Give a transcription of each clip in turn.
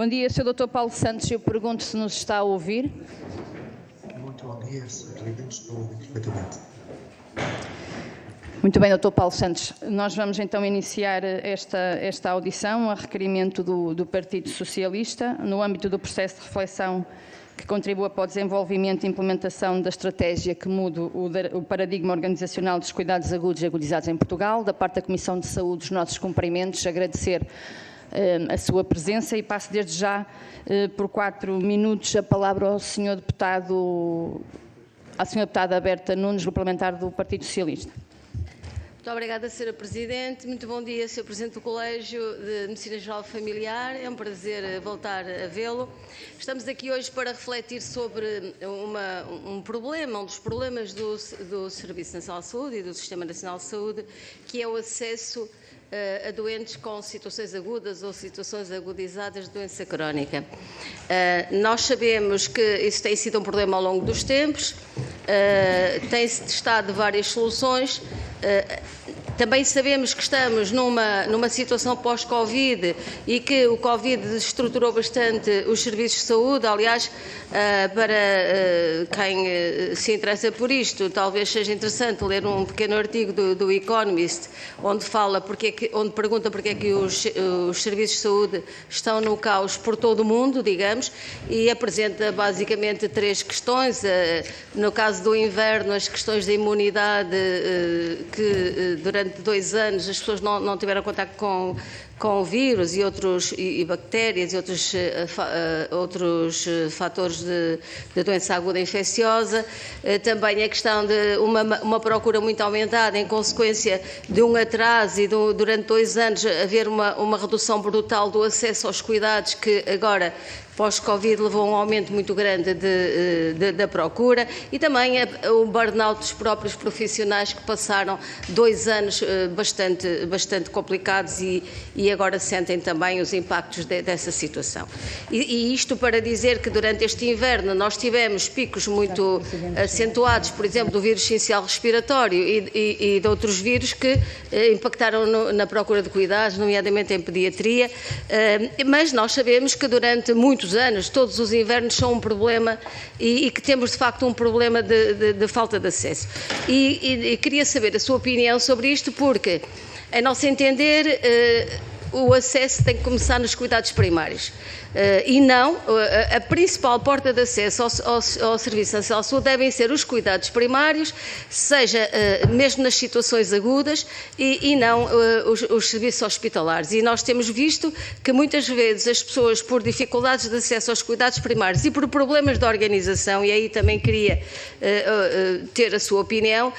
Bom dia, Sr. Dr. Paulo Santos. Eu pergunto se nos está a ouvir. Muito bom dia, Sr. Presidente. Estou a ouvir perfeitamente. Muito bem, Dr. Paulo Santos. Nós vamos então iniciar esta audição a requerimento do Partido Socialista no âmbito do processo de reflexão que contribua para o desenvolvimento e implementação da estratégia que mude o paradigma organizacional dos cuidados agudos e agudizados em Portugal. Da parte da Comissão de Saúde, os nossos cumprimentos, agradecer a sua presença e passo desde já por 4 minutos a palavra ao Sr. Deputado, à Sra. Deputada Berta Nunes, do Parlamentar do Partido Socialista. Muito obrigada, Sra. Presidente. Muito bom dia, Sr. Presidente do Colégio de Medicina Geral Familiar. É um prazer voltar a vê-lo. Estamos aqui hoje para refletir sobre um dos problemas do Serviço Nacional de Saúde e do Sistema Nacional de Saúde, que é o acesso a doentes com situações agudas ou situações agudizadas de doença crónica. Nós sabemos que isso tem sido um problema ao longo dos tempos, tem-se testado várias soluções. Também sabemos que estamos numa situação pós-Covid e que o Covid desestruturou bastante os serviços de saúde. Aliás, para quem se interessa por isto, talvez seja interessante ler um pequeno artigo do Economist, onde pergunta porque é que os serviços de saúde estão no caos por todo o mundo, digamos, e apresenta basicamente 3 questões. No caso do inverno, as questões da imunidade, que durante 2 anos as pessoas não tiveram contato com vírus e bactérias e outros fatores de doença aguda infecciosa. Também a questão de uma procura muito aumentada em consequência de um atraso e durante 2 anos haver uma redução brutal do acesso aos cuidados, que agora pós-Covid levou a um aumento muito grande da procura, e também o burnout dos próprios profissionais, que passaram 2 anos bastante complicados e agora sentem também os impactos dessa situação. E isto para dizer que durante este inverno nós tivemos picos muito acentuados, por exemplo, do vírus sincicial respiratório e de outros vírus que impactaram na procura de cuidados, nomeadamente em pediatria, mas nós sabemos que durante muitos anos, todos os invernos são um problema e que temos de facto um problema de falta de acesso. E queria saber a sua opinião sobre isto, porque, a nosso entender, o acesso tem que começar nos cuidados primários. E não, a principal porta de acesso ao Serviço Nacional de Saúde devem ser os cuidados primários, seja mesmo nas situações agudas, e não os serviços hospitalares. E nós temos visto que muitas vezes as pessoas, por dificuldades de acesso aos cuidados primários e por problemas de organização, e aí também queria ter a sua opinião,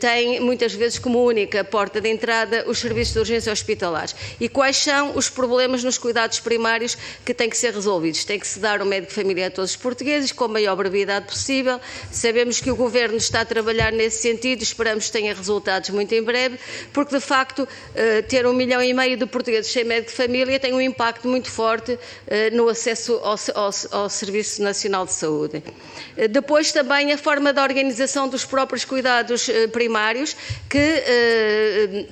têm muitas vezes como única porta de entrada os serviços de urgência hospitalares. E quais são os problemas nos cuidados primários que têm que ser resolvidos? Tem que se dar um médico de família a todos os portugueses, com a maior brevidade possível. Sabemos que o Governo está a trabalhar nesse sentido, esperamos que tenha resultados muito em breve, porque de facto ter 1,5 milhão de portugueses sem médico de família tem um impacto muito forte no acesso ao Serviço Nacional de Saúde. Depois também a forma da organização dos próprios cuidados primários, que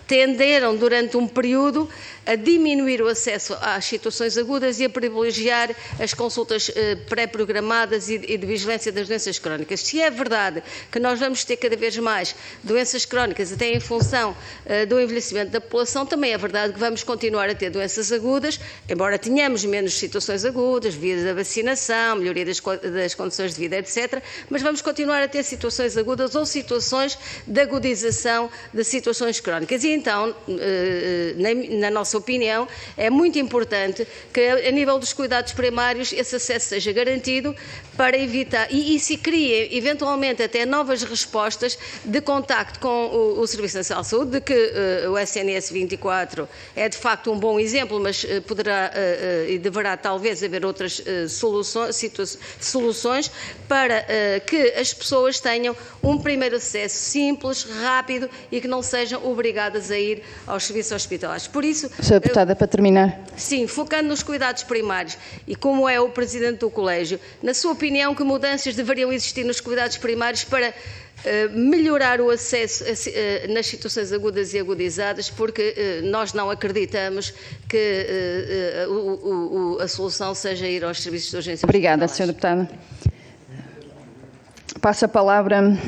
tenderam durante um período a diminuir o acesso às situações agudas e a privilegiar as consultas pré-programadas e de vigilância das doenças crónicas. Se é verdade que nós vamos ter cada vez mais doenças crónicas, até em função do envelhecimento da população, também é verdade que vamos continuar a ter doenças agudas, embora tenhamos menos situações agudas, devido à vacinação, melhoria das condições de vida, etc., mas vamos continuar a ter situações agudas ou situações de agudização de situações crónicas. E então, na nossa opinião, é muito importante que, a nível dos cuidados primários, esse acesso seja garantido para evitar e se crie, eventualmente, até novas respostas de contacto com o Serviço Nacional de Saúde, de que o SNS 24 é, de facto, um bom exemplo, mas poderá e deverá, talvez, haver outras soluções para que as pessoas tenham um primeiro acesso simples, rápido e que não sejam obrigadas obrigadas a ir aos serviços hospitalares. Por isso, Sra. Deputada, para terminar. sim, focando nos cuidados primários e como é o Presidente do Colégio, na sua opinião, que mudanças deveriam existir nos cuidados primários para melhorar o acesso nas situações agudas e agudizadas, porque nós não acreditamos que a solução seja ir aos serviços de urgência. Obrigada, Sra. Deputada. Passo a palavra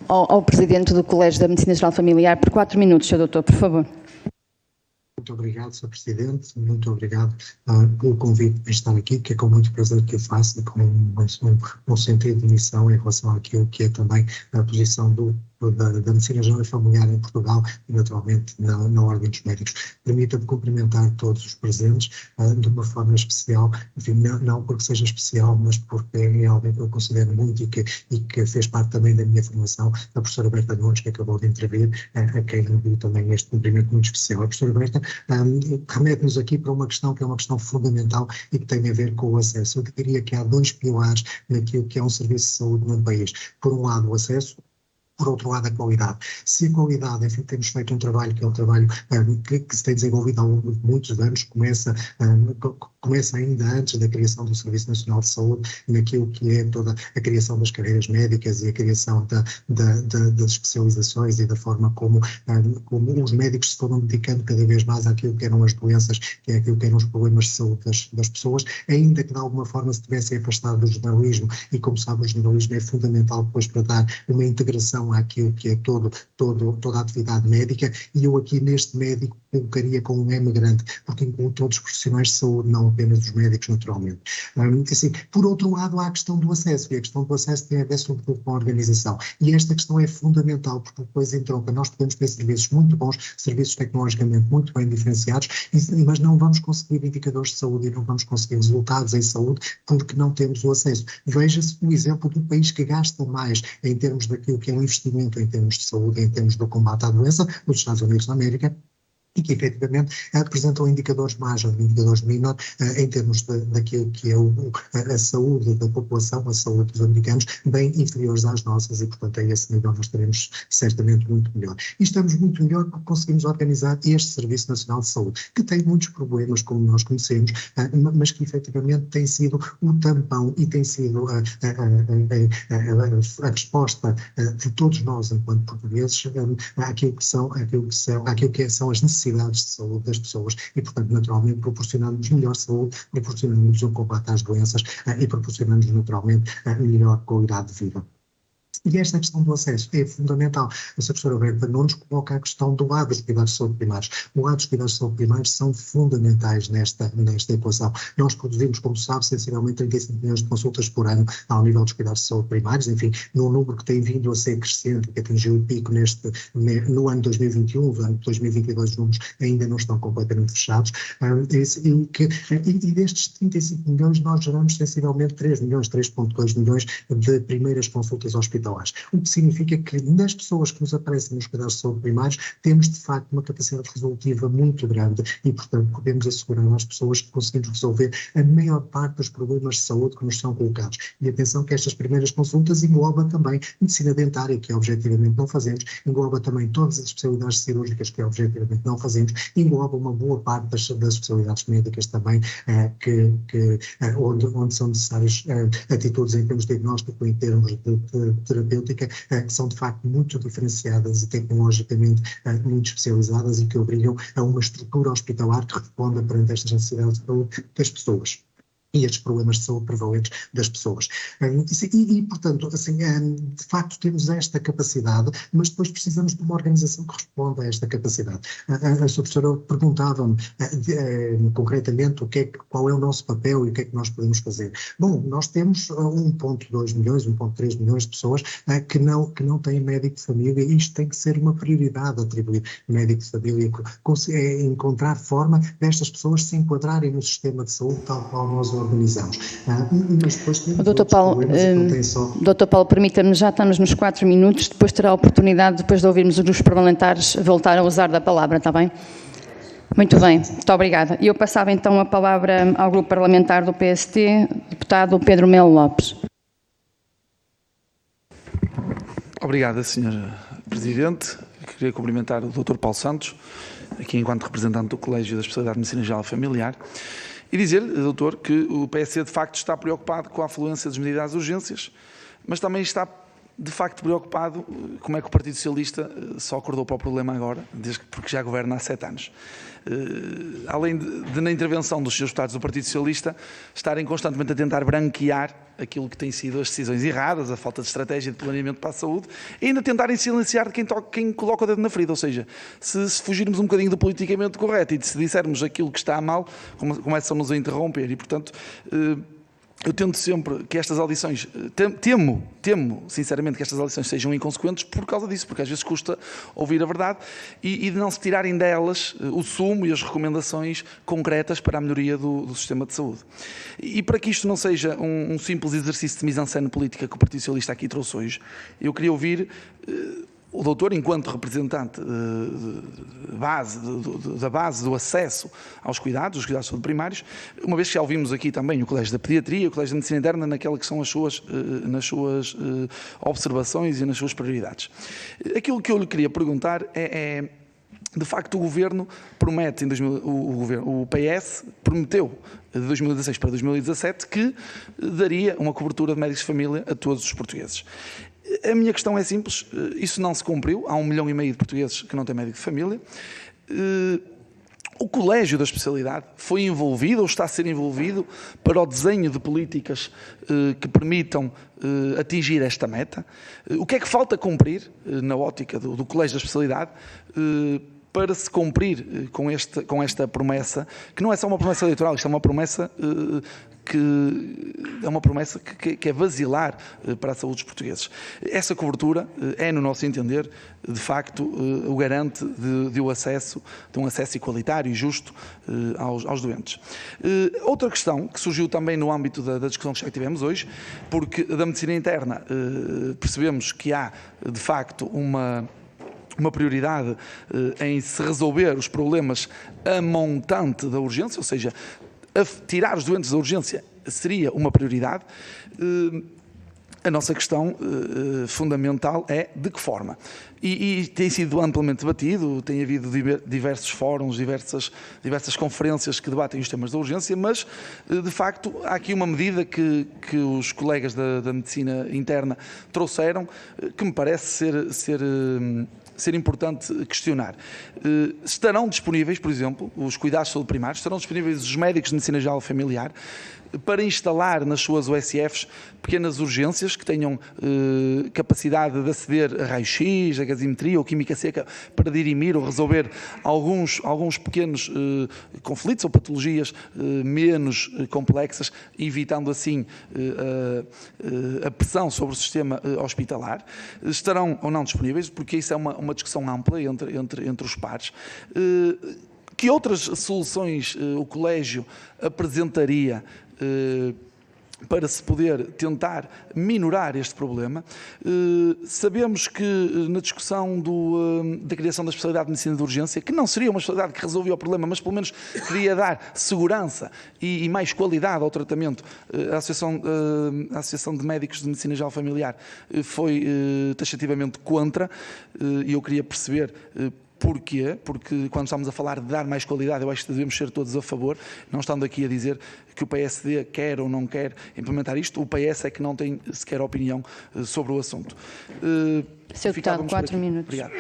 ao Presidente do Colégio da Medicina Geral Familiar por 4 minutos, Sr. Doutor, por favor. Muito obrigado, Sr. Presidente, muito obrigado pelo convite para estar aqui, que é com muito prazer que eu faço, com um sentido de missão em relação àquilo que é também a posição da Medicina Geral e Familiar em Portugal e, naturalmente, na Ordem dos Médicos. Permita-me cumprimentar todos os presentes de uma forma especial, enfim, não porque seja especial, mas porque é alguém que eu considero muito e que fez parte também da minha formação, a professora Berta Nunes, que acabou de intervir, a quem envio também este cumprimento muito especial. A professora Berta remete-nos aqui para uma questão que é uma questão fundamental e que tem a ver com o acesso. Eu diria que há 2 pilares naquilo que é um serviço de saúde no país. Por um lado, o acesso. Por outro lado, a qualidade. Se a qualidade, enfim, temos feito um trabalho que é um trabalho que se tem desenvolvido ao longo de muitos anos, começa ainda antes da criação do Serviço Nacional de Saúde, naquilo que é toda a criação das carreiras médicas e a criação das especializações e da forma como os médicos se foram dedicando cada vez mais àquilo que eram as doenças, que é aquilo que eram os problemas de saúde das pessoas, ainda que de alguma forma se tivessem afastado do generalismo, e como sabe, o generalismo é fundamental depois para dar uma integração àquilo que é toda a atividade médica, e eu aqui neste médico colocaria com um M grande, porque inclui todos os profissionais de saúde, não apenas os médicos, naturalmente. Assim, por outro lado, há a questão do acesso, e a questão do acesso tem a ver sobretudo com a organização, e esta questão é fundamental, porque depois entronca, nós podemos ter serviços muito bons, serviços tecnologicamente muito bem diferenciados, mas não vamos conseguir indicadores de saúde e não vamos conseguir resultados em saúde porque não temos o acesso. Veja-se o exemplo do país que gasta mais em termos daquilo que é um investimento em termos de saúde, em termos do combate à doença, os Estados Unidos da América, e que efetivamente apresentam indicadores majores, indicadores menores, em termos daquilo que é a saúde da população, a saúde dos americanos, bem inferiores às nossas, e portanto a esse nível nós estaremos certamente muito melhor. E estamos muito melhor porque conseguimos organizar este Serviço Nacional de Saúde, que tem muitos problemas, como nós conhecemos, mas que efetivamente tem sido o tampão e tem sido a resposta de todos nós, enquanto portugueses, àquilo que são as necessidades de saúde das pessoas e, portanto, naturalmente, proporcionando-nos melhor saúde, proporcionando-nos um combate às doenças e proporcionando-nos, naturalmente, melhor qualidade de vida. E esta questão do acesso é fundamental. A professora Berta não nos coloca a questão do lado dos cuidados de saúde primários. O lado dos cuidados de saúde primários são fundamentais nesta equação. Nós produzimos, como sabe, sensivelmente 35 milhões de consultas por ano ao nível dos cuidados de saúde primários, enfim, num número que tem vindo a ser crescente, que atingiu o pico no ano 2021, no ano de 2022 os números ainda não estão completamente fechados, e destes 35 milhões nós geramos sensivelmente 3,2 milhões de primeiras consultas hospitalares. O que significa que nas pessoas que nos aparecem nos cuidados de saúde primários temos de facto uma capacidade resolutiva muito grande e, portanto, podemos assegurar às pessoas que conseguimos resolver a maior parte dos problemas de saúde que nos são colocados. E atenção que estas primeiras consultas engloba também medicina dentária, que objetivamente não fazemos, engloba também todas as especialidades cirúrgicas, que objetivamente não fazemos, engloba uma boa parte das especialidades médicas também, onde são necessárias atitudes em termos de diagnóstico, em termos de terapêutica, que são de facto muito diferenciadas e tecnologicamente muito especializadas e que obrigam a uma estrutura hospitalar que responda perante estas necessidades de saúde das pessoas e estes problemas de saúde prevalentes das pessoas. Portanto, assim, de facto temos esta capacidade, mas depois precisamos de uma organização que responda a esta capacidade. A sua professora perguntava-me concretamente qual é o nosso papel e o que é que nós podemos fazer. Bom, nós temos 1,2 milhões, 1,3 milhões de pessoas que não têm médico de família, e isto tem que ser uma prioridade, atribuir médico de família, encontrar forma destas pessoas se enquadrarem no sistema de saúde tal qual nós organizamos. Mas depois temos Dr. Paulo, permita-me, já estamos nos 4 minutos, depois terá a oportunidade, depois de ouvirmos os grupos parlamentares, voltar a usar da palavra, está bem? Muito bem, muito obrigada. E eu passava então a palavra ao grupo parlamentar do PST, deputado Pedro Melo Lopes. Obrigada, Sra. Presidente. queria cumprimentar o Dr. Paulo Santos, aqui enquanto representante do Colégio da Especialidade de Medicina Geral Familiar, e dizer-lhe, doutor, que o PSD de facto está preocupado com a afluência das medidas às urgências, mas também está de facto preocupado como é que o Partido Socialista só acordou para o problema agora, porque já governa há 7 anos. Além de na intervenção dos seus deputados do Partido Socialista estarem constantemente a tentar branquear aquilo que têm sido as decisões erradas, a falta de estratégia de planeamento para a saúde, e ainda tentarem silenciar quem coloca o dedo na ferida. Ou seja, se fugirmos um bocadinho do politicamente correto e se dissermos aquilo que está mal, começam-nos a interromper. E, portanto, eu tento sempre que estas audições, temo sinceramente que estas audições sejam inconsequentes por causa disso, porque às vezes custa ouvir a verdade e de não se tirarem delas o sumo e as recomendações concretas para a melhoria do sistema de saúde. E para que isto não seja um simples exercício de mise-en-scène política que o Partido Socialista aqui trouxe hoje, eu queria ouvir o doutor, enquanto representante da base do acesso aos cuidados, dos cuidados de saúde primários, uma vez que já ouvimos aqui também o Colégio da Pediatria, o Colégio da Medicina Interna, naquela que são nas suas observações e nas suas prioridades. Aquilo que eu lhe queria perguntar é de facto, o Governo promete, o PS prometeu de 2016 para 2017 que daria uma cobertura de médicos de família a todos os portugueses. A minha questão é simples, isso não se cumpriu, há 1,5 milhão de portugueses que não têm médico de família. O Colégio da Especialidade foi envolvido ou está a ser envolvido para o desenho de políticas que permitam atingir esta meta? O que é que falta cumprir na ótica do Colégio da Especialidade para se cumprir com esta promessa, que não é só uma promessa eleitoral, isto é uma promessa que é basilar para a saúde dos portugueses. Essa cobertura é, no nosso entender, de facto, o garante de um acesso igualitário e justo aos doentes. Outra questão que surgiu também no âmbito da discussão que já tivemos hoje, porque da medicina interna percebemos que há, de facto, uma prioridade em se resolver os problemas a montante da urgência, ou seja, tirar os doentes da urgência seria uma prioridade. A nossa questão fundamental é de que forma. E tem sido amplamente debatido, tem havido diversos fóruns, diversas conferências que debatem os temas da urgência, mas, de facto, há aqui uma medida que os colegas da medicina interna trouxeram que me parece ser importante questionar. Estarão disponíveis, por exemplo, os cuidados de saúde primários, estarão disponíveis os médicos de medicina geral familiar para instalar nas suas USFs pequenas urgências que tenham capacidade de aceder a raio-x, a gasometria ou química seca para dirimir ou resolver alguns pequenos conflitos ou patologias menos complexas, evitando assim a pressão sobre o sistema hospitalar. Estarão ou não disponíveis, porque isso é uma discussão ampla entre os pares. Que outras soluções o Colégio apresentaria para se poder tentar minorar este problema? Sabemos que na discussão da criação da especialidade de medicina de urgência, que não seria uma especialidade que resolvia o problema, mas pelo menos queria dar segurança e mais qualidade ao tratamento, a Associação de Médicos de Medicina Geral Familiar foi taxativamente contra, e eu queria perceber porquê? Porque quando estamos a falar de dar mais qualidade, eu acho que devemos ser todos a favor, não estando aqui a dizer que o PSD quer ou não quer implementar isto, o PS é que não tem sequer opinião sobre o assunto. Sr. Deputado, 4 minutos. Obrigado.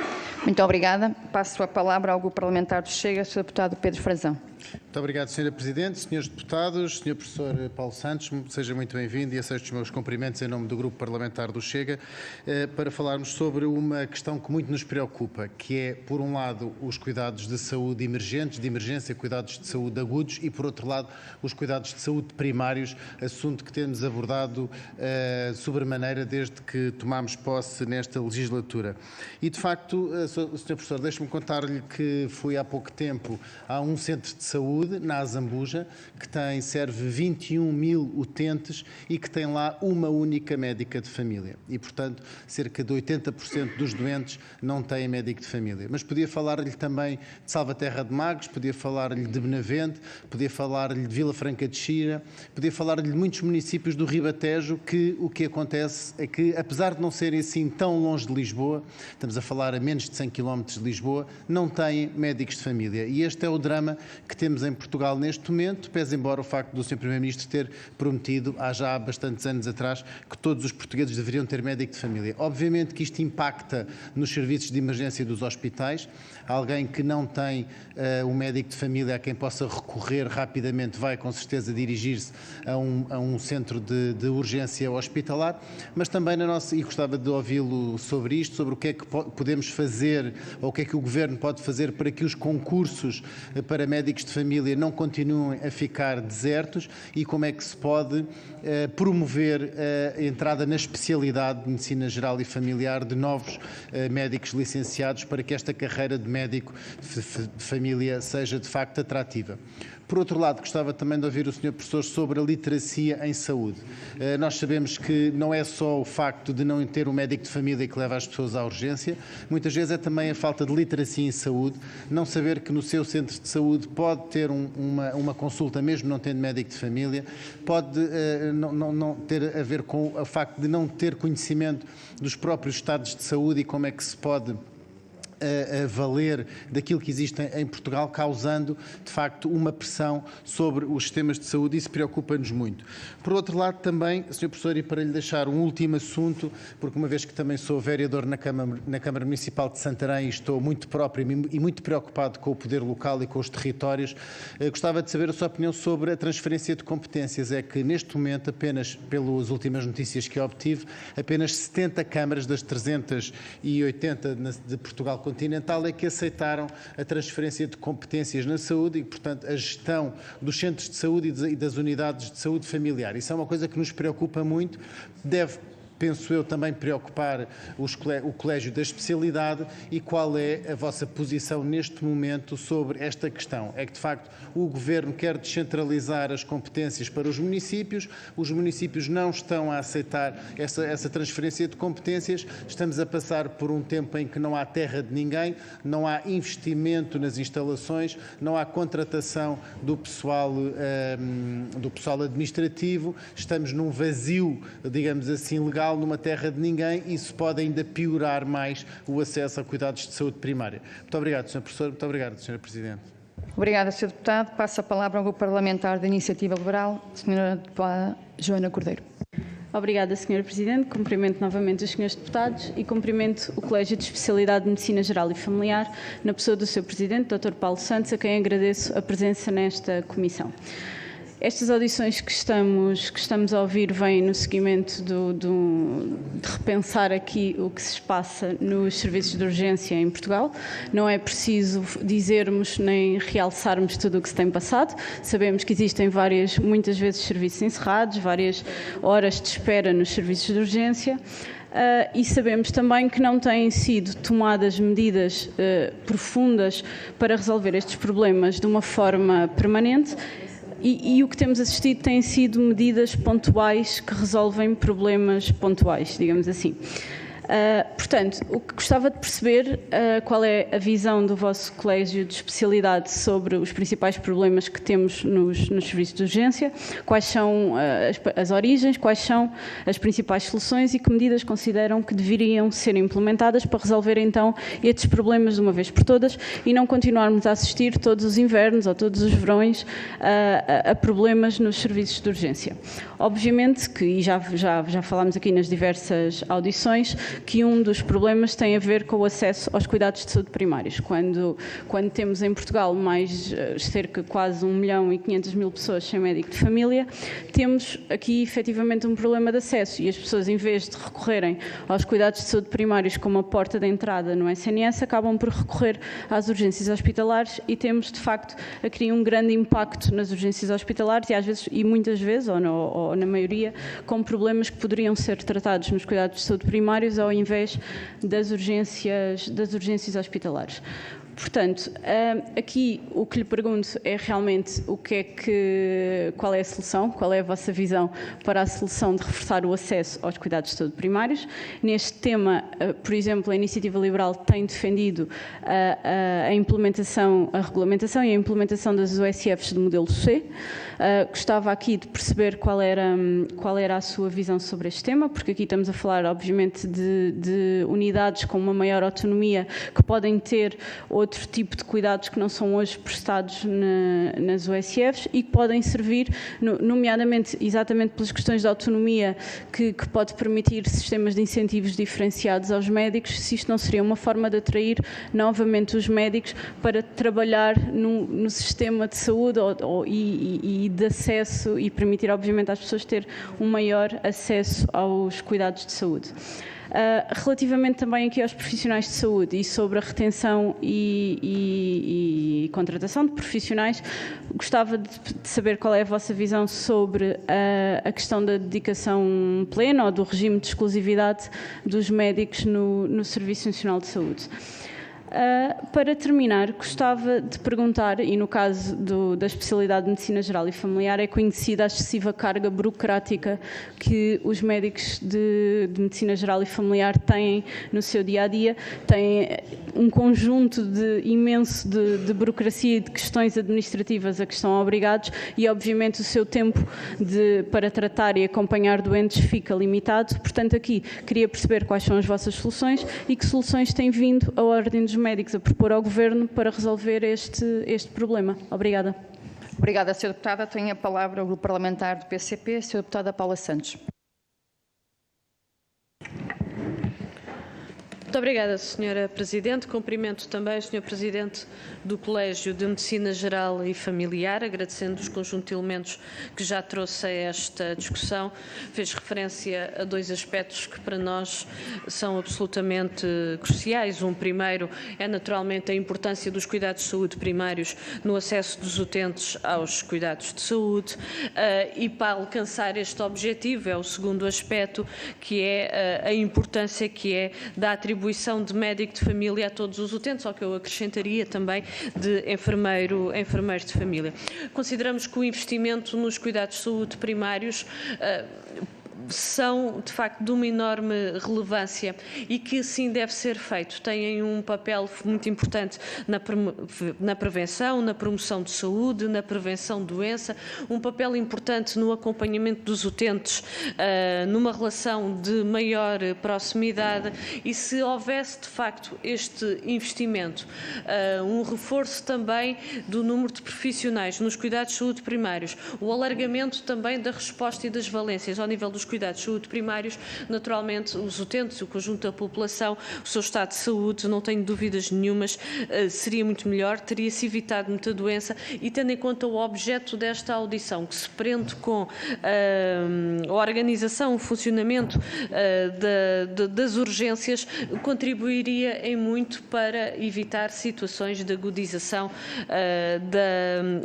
Muito obrigada. Passo a palavra ao Grupo Parlamentar do Chega, Sr. Deputado Pedro Frazão. Muito obrigado, Sra. Presidente, Srs. Deputados, Sr. Professor Paulo Santos, seja muito bem-vindo e aceito os meus cumprimentos em nome do Grupo Parlamentar do Chega para falarmos sobre uma questão que muito nos preocupa, que é, por um lado, os cuidados de saúde emergentes, de emergência, cuidados de saúde agudos e, por outro lado, os cuidados de saúde primários, assunto que temos abordado sobremaneira desde que tomámos posse nesta legislatura. E, de facto, Sr. Professor, deixe-me contar-lhe que fui há pouco tempo a um centro de saúde, na Azambuja, que serve 21 mil utentes e que tem lá uma única médica de família. E, portanto, cerca de 80% dos doentes não têm médico de família. Mas podia falar-lhe também de Salvaterra de Magos, podia falar-lhe de Benavente, podia falar-lhe de Vila Franca de Xira, podia falar-lhe de muitos municípios do Ribatejo que o que acontece é que, apesar de não serem assim tão longe de Lisboa, estamos a falar a menos de 100 km de Lisboa, não têm médicos de família. E este é o drama que temos em Portugal neste momento, pese embora o facto do Sr. Primeiro-Ministro ter prometido, há já bastantes anos atrás, que todos os portugueses deveriam ter médico de família. Obviamente que isto impacta nos serviços de emergência dos hospitais. Alguém que não tem um médico de família a quem possa recorrer rapidamente vai, com certeza, dirigir-se a um centro de urgência hospitalar, mas também e gostava de ouvi-lo sobre isto, sobre o que é que podemos fazer, ou o que é que o Governo pode fazer para que os concursos para médicos de família não continuem a ficar desertos e como é que se pode promover a entrada na especialidade de Medicina Geral e Familiar de novos médicos licenciados para que esta carreira de médico de família seja de facto atrativa. Por outro lado, gostava também de ouvir o Sr. Professor sobre a literacia em saúde. Nós sabemos que não é só o facto de não ter um médico de família que leva as pessoas à urgência, muitas vezes é também a falta de literacia em saúde, não saber que no seu centro de saúde pode ter uma consulta mesmo não tendo médico de família, pode não ter a ver com o facto de não ter conhecimento dos próprios estados de saúde e como é que se pode a valer daquilo que existe em Portugal, causando, de facto, uma pressão sobre os sistemas de saúde. Isso preocupa-nos muito. Por outro lado, também, Sr. Professor, e para lhe deixar um último assunto, porque uma vez que também sou vereador na Câmara Municipal de Santarém e estou muito próprio e muito preocupado com o poder local e com os territórios, gostava de saber a sua opinião sobre a transferência de competências. É que, neste momento, apenas pelas últimas notícias que obtive, apenas 70 câmaras das 380 de Portugal continental é que aceitaram a transferência de competências na saúde e, portanto, a gestão dos centros de saúde e das unidades de saúde familiar. Isso é uma coisa que nos preocupa muito, deve, penso eu, também preocupar o Colégio da Especialidade. E qual é a vossa posição neste momento sobre esta questão? É que, de facto, o Governo quer descentralizar as competências para os municípios não estão a aceitar essa transferência de competências, estamos a passar por um tempo em que não há terra de ninguém, não há investimento nas instalações, não há contratação do pessoal administrativo, estamos num vazio, digamos assim, legal, numa terra de ninguém, e isso pode ainda piorar mais o acesso a cuidados de saúde primária. Muito obrigado, Sr. Professor. Muito obrigado, Sra. Presidente. Obrigada, Sr. Deputado. Passo a palavra ao Grupo Parlamentar da Iniciativa Liberal, Sra. Deputada Joana Cordeiro. Obrigada, Sra. Presidente. Cumprimento novamente os Srs. Deputados e cumprimento o Colégio de Especialidade de Medicina Geral e Familiar, na pessoa do seu Presidente, Dr. Paulo Santos, a quem agradeço a presença nesta comissão. Estas audições que estamos a ouvir vêm no seguimento de repensar aqui o que se passa nos serviços de urgência em Portugal. Não é preciso dizermos nem realçarmos tudo o que se tem passado. Sabemos que existem muitas vezes serviços encerrados, várias horas de espera nos serviços de urgência. E sabemos também que não têm sido tomadas medidas profundas para resolver estes problemas de uma forma permanente. E o que temos assistido têm sido medidas pontuais que resolvem problemas pontuais, digamos assim. Portanto, o que gostava de perceber, qual é a visão do vosso Colégio de Especialidade sobre os principais problemas que temos nos serviços de urgência, quais são as origens, quais são as principais soluções e que medidas consideram que deveriam ser implementadas para resolver então estes problemas de uma vez por todas e não continuarmos a assistir todos os invernos ou todos os verões a problemas nos serviços de urgência. Obviamente que, e já falámos aqui nas diversas audições, que um dos problemas tem a ver com o acesso aos cuidados de saúde primários. Quando temos em Portugal cerca de quase 1.500.000 pessoas sem médico de família, temos aqui efetivamente um problema de acesso e as pessoas, em vez de recorrerem aos cuidados de saúde primários como a porta de entrada no SNS, acabam por recorrer às urgências hospitalares e temos, de facto, aqui um grande impacto nas urgências hospitalares e muitas vezes, ou na maioria, com problemas que poderiam ser tratados nos cuidados de saúde primários ao invés das urgências hospitalares. Portanto, aqui o que lhe pergunto é realmente qual é a solução, qual é a vossa visão para a solução de reforçar o acesso aos cuidados de saúde primários. Neste tema, por exemplo, a Iniciativa Liberal tem defendido a implementação, a regulamentação e a implementação das USFs de modelo C. Gostava aqui de perceber qual era a sua visão sobre este tema, porque aqui estamos a falar, obviamente, de unidades com uma maior autonomia que podem ter outro tipo de cuidados que não são hoje prestados nas USFs e que podem servir, nomeadamente, exatamente pelas questões de autonomia que pode permitir sistemas de incentivos diferenciados aos médicos, se isto não seria uma forma de atrair novamente os médicos para trabalhar no sistema de saúde e de acesso e permitir, obviamente, às pessoas ter um maior acesso aos cuidados de saúde. Relativamente também aqui aos profissionais de saúde e sobre a retenção e contratação de profissionais, gostava de saber qual é a vossa visão sobre a questão da dedicação plena ou do regime de exclusividade dos médicos no Serviço Nacional de Saúde. Para terminar, gostava de perguntar, e no caso da especialidade de Medicina Geral e Familiar, é conhecida a excessiva carga burocrática que os médicos de Medicina Geral e Familiar têm no seu dia-a-dia, têm um conjunto imenso de burocracia e de questões administrativas a que estão obrigados e, obviamente, o seu tempo para tratar e acompanhar doentes fica limitado. Portanto, aqui queria perceber quais são as vossas soluções e que soluções têm vindo a Ordem dos Médicos a propor ao Governo para resolver este problema. Obrigada. Obrigada, Sra. Deputada. Tem a palavra o Grupo Parlamentar do PCP, a Sra. Deputada Paula Santos. Muito obrigada, Sra. Presidente. Cumprimento também o Sr. Presidente do Colégio de Medicina Geral e Familiar, agradecendo os conjuntos de elementos que já trouxe a esta discussão. Fez referência a dois aspectos que para nós são absolutamente cruciais. Um primeiro é naturalmente a importância dos cuidados de saúde primários no acesso dos utentes aos cuidados de saúde e para alcançar este objetivo é o segundo aspecto, que é a importância da atribuição de médico de família a todos os utentes, ao que eu acrescentaria também de enfermeiro de família. Consideramos que o investimento nos cuidados de saúde primários são, de facto, de uma enorme relevância e que assim deve ser feito. Têm um papel muito importante na prevenção, na promoção de saúde, na prevenção de doença, um papel importante no acompanhamento dos utentes, numa relação de maior proximidade e se houvesse, de facto, este investimento, um reforço também do número de profissionais nos cuidados de saúde primários, o alargamento também da resposta e das valências ao nível dos cuidados de saúde primários, naturalmente os utentes, o conjunto da população, o seu estado de saúde, não tenho dúvidas nenhumas, seria muito melhor, teria-se evitado muita doença e tendo em conta o objeto desta audição, que se prende com a organização, o funcionamento das urgências, contribuiria em muito para evitar situações de agudização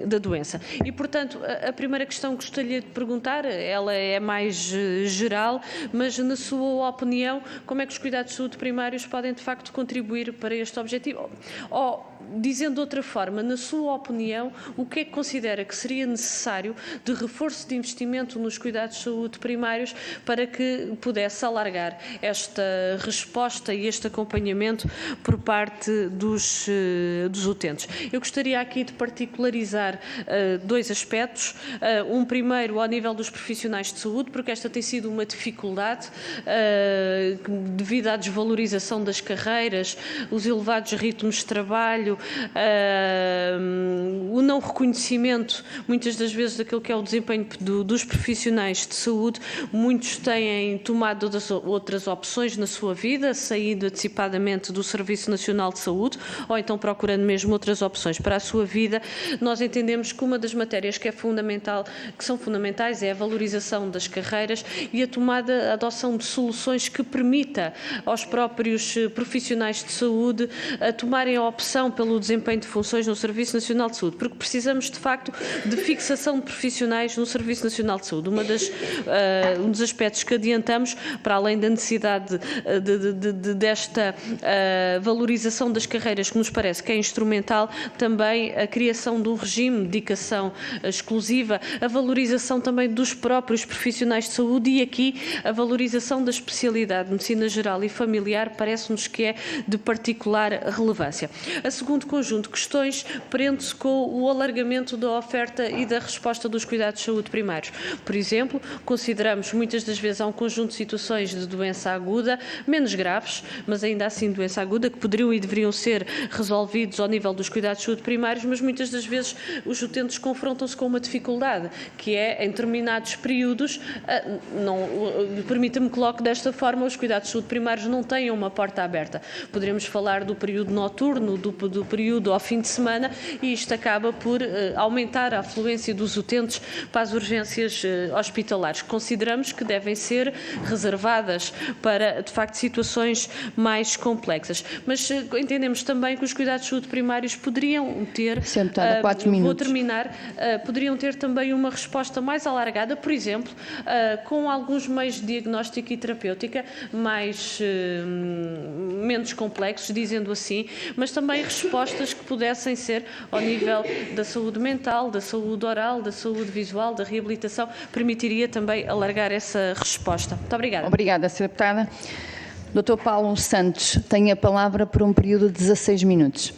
da doença. E, portanto, a primeira questão que gostaria de perguntar, ela é mais geral, mas na sua opinião, como é que os cuidados de saúde primários podem de facto contribuir para este objetivo? Ou, dizendo de outra forma, na sua opinião, o que é que considera que seria necessário de reforço de investimento nos cuidados de saúde primários para que pudesse alargar esta resposta e este acompanhamento por parte dos utentes? Eu gostaria aqui de particularizar dois aspectos. Um primeiro ao nível dos profissionais de saúde, porque esta tem sido uma dificuldade devido à desvalorização das carreiras, os elevados ritmos de trabalho, o não reconhecimento, muitas das vezes, daquilo que é o desempenho dos profissionais de saúde. Muitos têm tomado outras opções na sua vida, saindo antecipadamente do Serviço Nacional de Saúde, ou então procurando mesmo outras opções para a sua vida. Nós entendemos que uma das matérias que são fundamentais é a valorização das carreiras e a adoção de soluções que permita aos próprios profissionais de saúde tomarem a opção pelo desempenho de funções no Serviço Nacional de Saúde, porque precisamos de facto de fixação de profissionais no Serviço Nacional de Saúde. Um dos aspectos que adiantamos, para além da necessidade desta valorização das carreiras, que nos parece que é instrumental, também a criação de um regime de dedicação exclusiva, a valorização também dos próprios profissionais de saúde e aqui a valorização da especialidade de medicina geral e familiar parece-nos que é de particular relevância. A segundo conjunto de questões prende-se com o alargamento da oferta e da resposta dos cuidados de saúde primários. Por exemplo, consideramos muitas das vezes há um conjunto de situações de doença aguda, menos graves, mas ainda assim doença aguda, que poderiam e deveriam ser resolvidos ao nível dos cuidados de saúde primários, mas muitas das vezes os utentes confrontam-se com uma dificuldade, que é, em determinados períodos, permita-me que coloque desta forma, os cuidados de saúde primários não têm uma porta aberta. Poderemos falar do período noturno, do período ao fim de semana, e isto acaba por aumentar a afluência dos utentes para as urgências hospitalares. Consideramos que devem ser reservadas para, de facto, situações mais complexas. Mas entendemos também que os cuidados de saúde primários poderiam ter, poderiam ter também uma resposta mais alargada, por exemplo, com alguns meios de diagnóstico e terapêutica menos complexos, dizendo assim, mas também respostas que pudessem ser ao nível da saúde mental, da saúde oral, da saúde visual, da reabilitação, permitiria também alargar essa resposta. Muito obrigada. Obrigada, Sra. Deputada. Dr. Paulo Santos tem a palavra por um período de 16 minutos.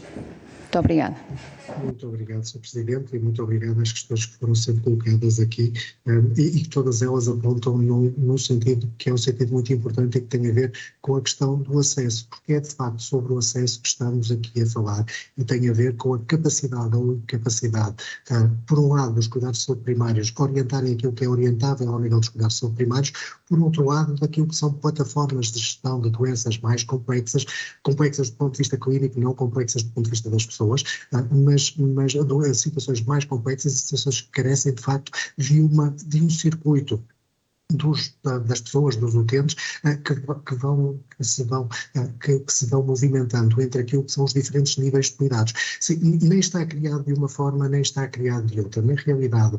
Muito obrigada. Muito obrigado, Sr. Presidente, e muito obrigado às questões que foram sendo colocadas aqui e que todas elas apontam num sentido que é um sentido muito importante e que tem a ver com a questão do acesso, porque é de facto sobre o acesso que estamos aqui a falar e tem a ver com a capacidade ou incapacidade, por um lado, dos cuidados de saúde primários orientarem aquilo que é orientável ao nível dos cuidados de saúde primários, por outro lado, daquilo que são plataformas de gestão de doenças mais complexas do ponto de vista clínico, não complexas do ponto de vista das pessoas, mas situações mais complexas e situações que carecem, de facto, de um circuito das pessoas, dos utentes, que se vão movimentando entre aquilo que são os diferentes níveis de cuidados. Sim, e nem está criado de uma forma, nem está criado de outra. Na realidade,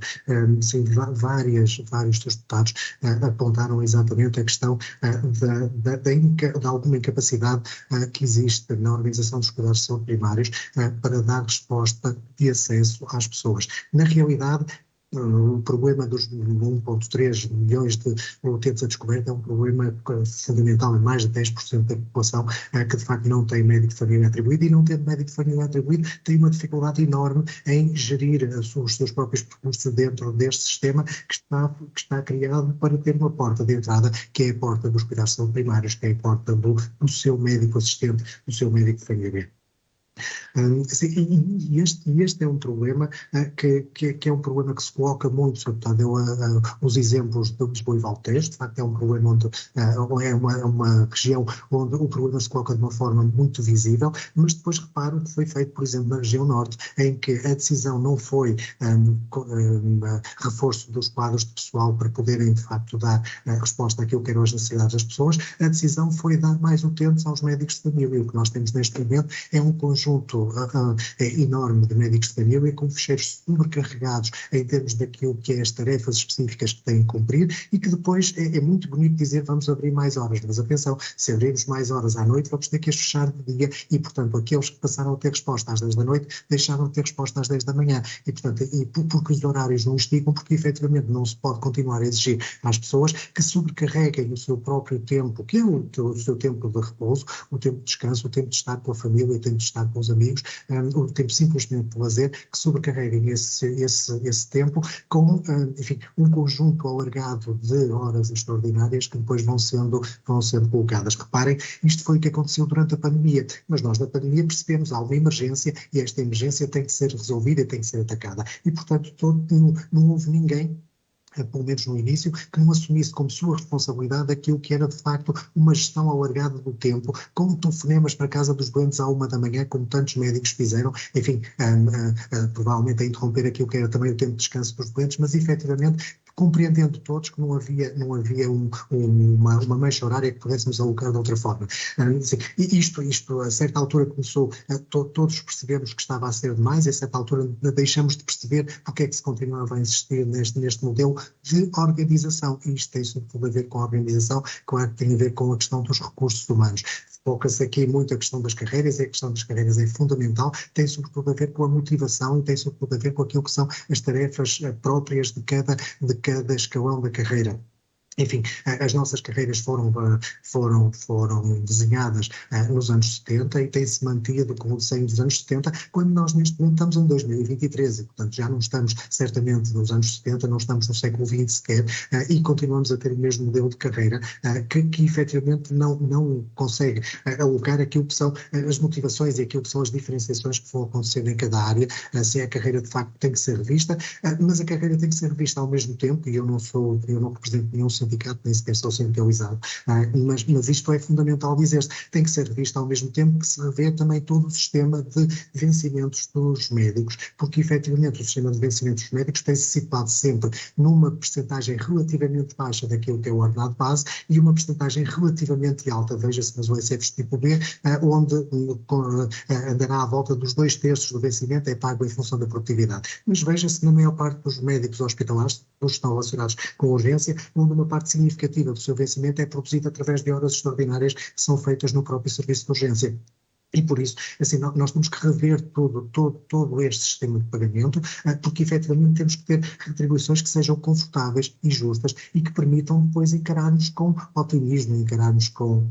sim, vários dos deputados apontaram exatamente a questão de alguma incapacidade que existe na organização dos cuidados de saúde primários para dar resposta de acesso às pessoas. Na realidade, o problema dos 1,3 milhões de utentes a descoberta é um problema fundamental em mais de 10% da população que de facto não tem médico de família atribuído, e não tendo médico de família atribuído tem uma dificuldade enorme em gerir os seus próprios percursos dentro deste sistema que está criado para ter uma porta de entrada, que é a porta dos cuidados de saúde primários, que é a porta do seu médico assistente, do seu médico de família. Este é um problema que é um problema que se coloca muito, portanto, os exemplos de Lisboa e Valtejo, de facto é um problema onde é uma região onde o problema se coloca de uma forma muito visível, mas depois reparo que foi feito, por exemplo, na região norte, em que a decisão não foi reforço dos quadros de pessoal para poderem de facto dar resposta àquilo que eram as necessidades das pessoas, a decisão foi dar mais utentes aos médicos de família. O que nós temos neste momento é um conjunto enorme de médicos de família com fecheiros sobrecarregados em termos daquilo que é as tarefas específicas que têm que cumprir e que depois é muito bonito dizer vamos abrir mais horas, mas atenção, se abrirmos mais horas à noite vamos ter que as fechar de dia e, portanto, aqueles que passaram a ter resposta às 10 da noite deixaram de ter resposta às 10 da manhã e, portanto, porque os horários não esticam, porque efetivamente não se pode continuar a exigir às pessoas que sobrecarreguem o seu próprio tempo, que é o seu tempo de repouso, o tempo de descanso, o tempo de estar com a família, o tempo de estar com os amigos, o tempo simplesmente de lazer, que sobrecarreguem esse tempo com, enfim, um conjunto alargado de horas extraordinárias que depois vão sendo colocadas. Reparem, isto foi o que aconteceu durante a pandemia, mas nós na pandemia percebemos há uma emergência e esta emergência tem que ser resolvida e tem que ser atacada. E, portanto, não houve ninguém, pelo menos no início, que não assumisse como sua responsabilidade aquilo que era de facto uma gestão alargada do tempo, com telefonemas para a casa dos doentes à 1 da manhã, como tantos médicos fizeram, enfim, provavelmente a interromper aquilo que era também o tempo de descanso dos doentes, mas efetivamente compreendendo todos que não havia uma mancha horária que pudéssemos alocar de outra forma. E isto a certa altura começou, todos percebemos que estava a ser demais, a certa altura deixamos de perceber porque é que se continuava a insistir neste modelo de organização, e isto tem tudo a ver com a organização, claro que tem a ver com a questão dos recursos humanos. Foca-se aqui muito a questão das carreiras, e a questão das carreiras é fundamental, tem sobretudo a ver com a motivação e tem sobretudo a ver com aquilo que são as tarefas próprias de cada escalão da carreira. Enfim, as nossas carreiras foram desenhadas nos anos 70 e têm-se mantido com o desenho dos anos 70, quando nós neste momento estamos em 2023 e, portanto, já não estamos certamente nos anos 70, não estamos no século XX sequer, e continuamos a ter o mesmo modelo de carreira que efetivamente não consegue alocar aquilo que são as motivações e aquilo que são as diferenciações que vão acontecer em cada área. Assim, a carreira de facto tem que ser revista, mas a carreira tem que ser revista ao mesmo tempo, e eu não represento nenhum sindicato, nem sequer sou sindicalizado, mas isto é fundamental dizer-se, tem que ser revisto ao mesmo tempo que se revê também todo o sistema de vencimentos dos médicos, porque efetivamente o sistema de vencimentos dos médicos tem-se situado sempre numa percentagem relativamente baixa daquilo que é o ordenado base e uma percentagem relativamente alta, veja-se nas OSFs tipo B, onde andará à volta dos 2/3 do vencimento é pago em função da produtividade. Mas veja-se na maior parte dos médicos hospitalares, dos que estão relacionados com urgência, onde uma parte significativa do seu vencimento é produzida através de horas extraordinárias que são feitas no próprio serviço de urgência. E por isso, assim, nós temos que rever todo este sistema de pagamento, porque efetivamente temos que ter retribuições que sejam confortáveis e justas e que permitam depois encararmos com otimismo, encararmos com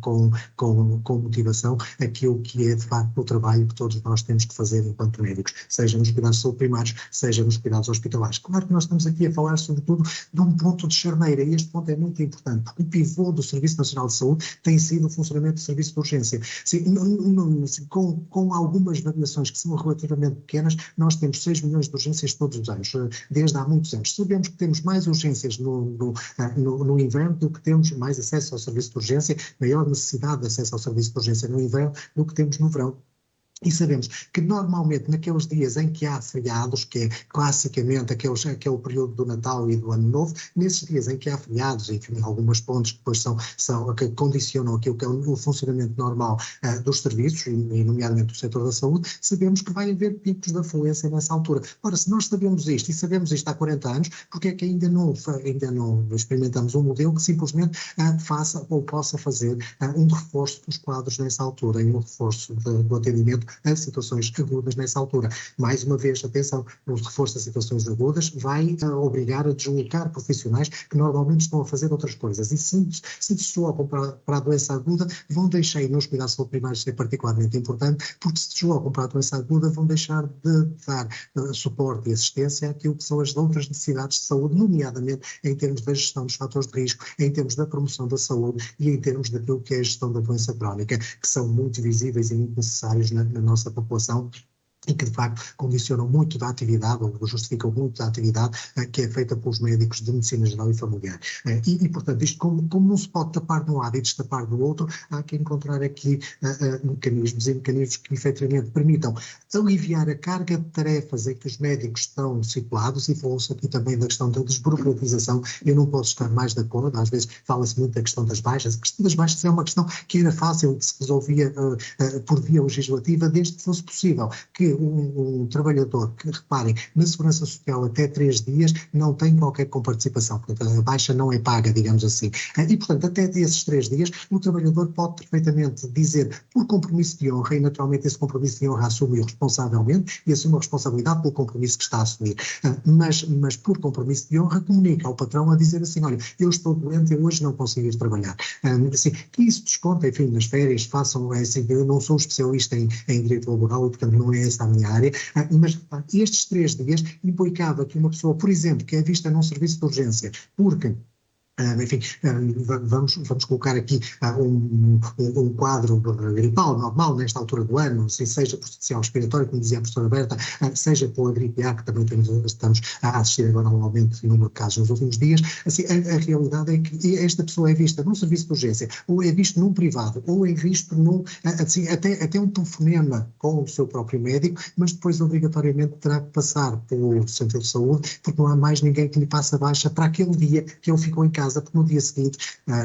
motivação aquilo que é de facto o trabalho que todos nós temos que fazer enquanto médicos, seja nos cuidados de saúde primários, seja nos cuidados hospitalares. Claro que nós estamos aqui a falar sobretudo de um ponto de charneira, e este ponto é muito importante, porque o pivô do Serviço Nacional de Saúde tem sido o funcionamento do serviço de urgência. Com algumas variações que são relativamente pequenas, nós temos 6 milhões de urgências todos os anos, desde há muitos anos. Sabemos que temos mais urgências no inverno do que temos mais acesso ao serviço de urgência, maior necessidade de acesso ao serviço de urgência no inverno do que temos no verão. E sabemos que normalmente naqueles dias em que há feriados, que é classicamente aquele período do Natal e do Ano Novo, nesses dias em que há feriados, enfim, algumas pontes que depois que condicionam aquilo que é o funcionamento normal dos serviços, e nomeadamente do setor da saúde, sabemos que vai haver picos de afluência nessa altura. Ora, se nós sabemos isto, e sabemos isto há 40 anos, porque é que ainda não experimentamos um modelo que simplesmente faça ou possa fazer um reforço dos quadros nessa altura, e um reforço do atendimento a situações agudas nessa altura. Mais uma vez, atenção, o reforço das situações agudas vai obrigar a deslocar profissionais que normalmente estão a fazer outras coisas, e se deslocam para a doença aguda, vão deixar, e nos cuidados de saúde primários isso é particularmente importante, porque se deslocam para a doença aguda, vão deixar de dar suporte e assistência àquilo que são as outras necessidades de saúde, nomeadamente em termos da gestão dos fatores de risco, em termos da promoção da saúde e em termos daquilo que é a gestão da doença crónica, que são muito visíveis e muito necessários na nossa população, e que de facto condicionam muito da atividade, ou justificam muito da atividade que é feita pelos médicos de medicina geral e familiar. E portanto, isto como não se pode tapar de um lado e destapar do outro, há que encontrar aqui mecanismos que efetivamente permitam aliviar a carga de tarefas em que os médicos estão situados, e falou-se aqui também da questão da desburocratização. Eu não posso estar mais de acordo, às vezes fala-se muito da questão das baixas. A questão das baixas é uma questão que era fácil, que se resolvia por via legislativa, desde que fosse possível que um trabalhador que, reparem, na Segurança Social até 3 dias não tem qualquer comparticipação, portanto a baixa não é paga, digamos assim. E portanto até esses 3 dias o trabalhador pode perfeitamente dizer, por compromisso de honra, e naturalmente esse compromisso de honra assume-o responsavelmente e assume a responsabilidade pelo compromisso que está a assumir, mas por compromisso de honra comunica ao patrão a dizer assim, olha, eu estou doente, eu hoje não consigo ir trabalhar. Assim, que isso desconta, enfim, nas férias, façam, assim, eu não sou especialista em direito laboral e portanto não é essa a minha área, mas estes 3 dias implicava que uma pessoa, por exemplo, que é vista num serviço de urgência, porque Enfim, vamos colocar aqui um quadro gripal normal nesta altura do ano, assim, seja por social respiratório, como dizia a professora Berta, seja pela gripe A, que também estamos a assistir agora a um aumento de número de casos nos últimos dias. Assim, a realidade é que esta pessoa é vista num serviço de urgência, ou é visto num privado, ou é visto assim, até um telefonema com o seu próprio médico, mas depois obrigatoriamente terá que passar pelo centro de saúde, porque não há mais ninguém que lhe passe a baixa para aquele dia que ele ficou em casa, porque no dia seguinte,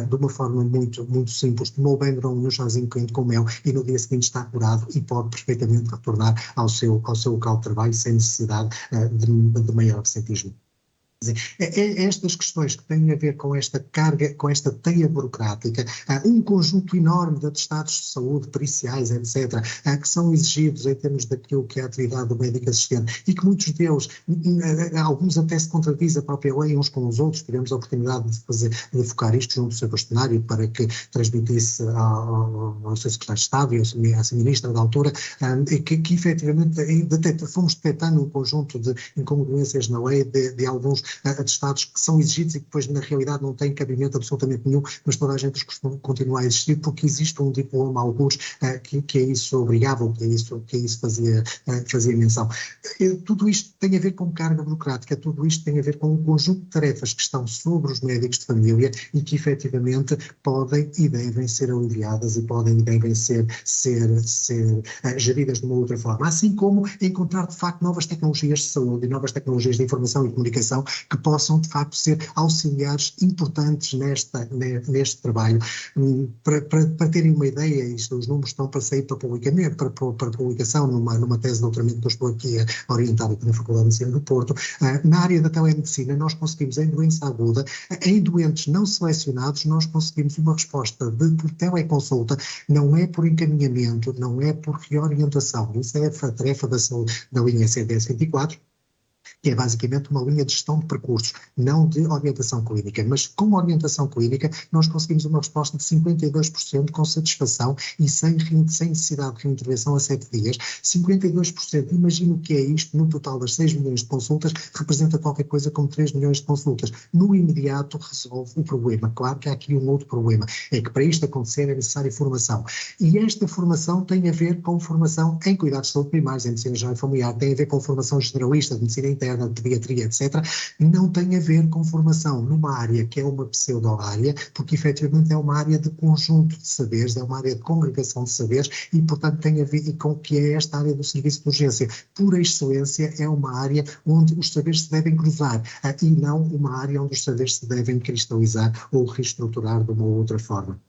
de uma forma muito simples, tomou bem um chazinho quente com mel e no dia seguinte está curado e pode perfeitamente retornar ao seu local de trabalho sem necessidade de maior absentismo. Estas questões que têm a ver com esta carga, com esta teia burocrática, um conjunto enorme de atestados de saúde, periciais, etc., que são exigidos em termos daquilo que é a atividade do médico assistente e que muitos deles, alguns até se contradizem a própria lei uns com os outros. Tivemos a oportunidade de focar isto junto do seu questionário para que transmitisse ao seu secretário de Estado e à sua ministra da altura, que efetivamente fomos detectando um conjunto de incongruências na lei de alguns atestados que são exigidos e que depois na realidade não têm cabimento absolutamente nenhum, mas toda a gente os continua a existir porque existe um diploma, alguns, que a isso obrigava, ou que a isso fazia menção. Tudo isto tem a ver com carga burocrática, tudo isto tem a ver com um conjunto de tarefas que estão sobre os médicos de família e que efetivamente podem e devem ser aliviadas e podem e devem ser geridas de uma outra forma, assim como encontrar de facto novas tecnologias de saúde e novas tecnologias de informação e comunicação que possam, de facto, ser auxiliares importantes neste trabalho. Para terem uma ideia, os números estão para sair para publicação numa tese de doutoramento que eu estou aqui a orientar aqui na Faculdade de Medicina do Porto. Na área da telemedicina, nós conseguimos, em doença aguda, em doentes não selecionados, nós conseguimos uma resposta por teleconsulta, não é por encaminhamento, não é por reorientação. Isso é a tarefa da linha CDS 24, que é basicamente uma linha de gestão de percursos, não de orientação clínica. Mas com orientação clínica nós conseguimos uma resposta de 52% com satisfação e sem necessidade de reintervenção a 7 dias. 52%, imagino o que é isto, no total das 6 milhões de consultas, representa qualquer coisa como 3 milhões de consultas. No imediato resolve o problema. Claro que há aqui um outro problema, é que para isto acontecer é necessária formação. E esta formação tem a ver com formação em cuidados de saúde primários, em medicina geral e familiar, tem a ver com formação generalista, de medicina interna, de pediatria, etc., não tem a ver com formação numa área que é uma pseudo-área, porque efetivamente é uma área de conjunto de saberes, é uma área de congregação de saberes e, portanto, tem a ver com o que é esta área do serviço de urgência. Por excelência, é uma área onde os saberes se devem cruzar e não uma área onde os saberes se devem cristalizar ou reestruturar de uma outra forma.